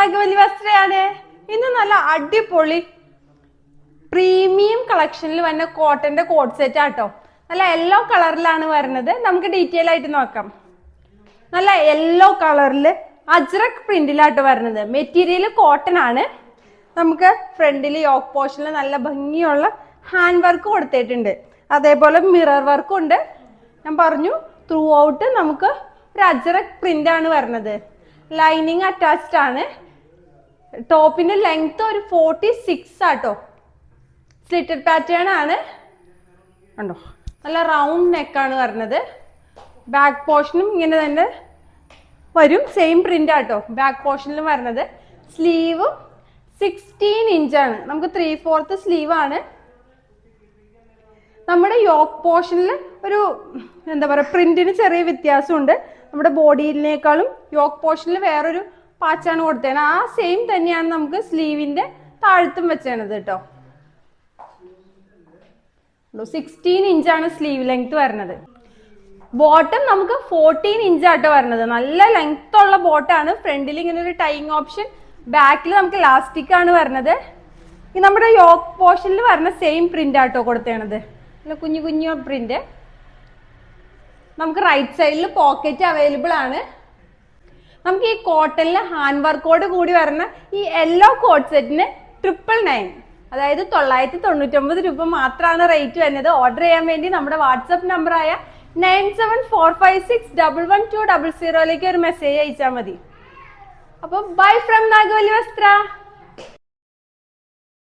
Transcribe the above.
നാഗവല്ലി വസ്ത്രയാണ്. ഇന്ന് നല്ല അടിപൊളി പ്രീമിയം കളക്ഷനിൽ വന്ന കോട്ടന്റെ കോട്ട് സെറ്റ് ആട്ടോ. നല്ല യെല്ലോ കളറിലാണ് വരുന്നത്. നമുക്ക് ഡീറ്റെയിൽ ആയിട്ട് നോക്കാം. നല്ല യെല്ലോ കളറിൽ അജ്രക് പ്രിന്റിലാട്ടോ വരുന്നത്. മെറ്റീരിയൽ കോട്ടൺ ആണ്. നമുക്ക് ഫ്രണ്ടിൽ യോക്ക് പോർഷനിൽ നല്ല ഭംഗിയുള്ള ഹാൻഡ് വർക്ക് കൊടുത്തിട്ടുണ്ട്. അതേപോലെ മിറർ വർക്കും ഉണ്ട്. ഞാൻ പറഞ്ഞു ത്രൂ ഔട്ട് നമുക്ക് ഒരു അജ്രക് പ്രിന്റ് ആണ് വരുന്നത്. ലൈനിങ് അറ്റാച്ച്ഡ് ആണ്. ടോപ്പിന്റെ ലെങ്ത് ഒരു 46 ആട്ടോ. സ്ലിറ്റഡ് പാറ്റേൺ ആണ്. കണ്ടോ, നല്ല റൗണ്ട് നെക്കാണ് വരുന്നത്. ബാക്ക് പോർഷനും ഇങ്ങനെ തന്നെ വരും. സെയിം പ്രിന്റ് ആട്ടോ ബാക്ക് പോർഷനിലും വരുന്നത്. സ്ലീവ് 16 ഇഞ്ചാണ്. നമുക്ക് 3/4 സ്ലീവ് ആണ്. നമ്മുടെ യോക്ക് പോർഷനിൽ ഒരു എന്താ പറയുക, പ്രിന്റിന് ചെറിയ വ്യത്യാസമുണ്ട്. നമ്മുടെ ബോഡിയിനേക്കാളും യോക്ക് പോർഷനിൽ വേറൊരു പാച്ചാണ് കൊടുത്തത്. ആ സെയിം തന്നെയാണ് നമുക്ക് സ്ലീവിന്റെ താഴത്തും വെച്ചത് കേട്ടോ. 16 ഇഞ്ചാണ് സ്ലീവ് ലെങ്ത് വരുന്നത്. ബോട്ടം നമുക്ക് 14 ഇഞ്ചാട്ടോ വരുന്നത്. നല്ല ലെങ്ത് ഉള്ള ബോട്ടാണ്. ഫ്രണ്ടിൽ ഇങ്ങനെ ഒരു ടൈങ് ഓപ്ഷൻ, ബാക്കിൽ നമുക്ക് ലാസ്റ്റിക് ആണ് വരുന്നത്. ഈ നമ്മുടെ യോക്ക് പോർഷനിൽ വരുന്ന സെയിം പ്രിന്റ് ആട്ടോ കൊടുത്തേണത്. നല്ല കുഞ്ഞു കുഞ്ഞു പ്രിന്റ്. നമുക്ക് റൈറ്റ് സൈഡിൽ പോക്കറ്റ് അവൈലബിൾ ആണ്. നമുക്ക് ഈ കോട്ടണിൽ ഹാൻഡ് വർക്കോട് കൂടി വരുന്ന ഈ യെല്ലോ കോട്ട് സെറ്റിന് 999, അതായത് 999 രൂപ മാത്രമാണ് റേറ്റ് വരുന്നത്. ഓർഡർ ചെയ്യാൻ വേണ്ടി നമ്മുടെ വാട്സപ്പ് നമ്പറായ 9745611200 ഒരു മെസ്സേജ് അയച്ചാൽ മതി. അപ്പോൾ ബൈ ഫ്രം നാഗവല്ലി വസ്ത്ര.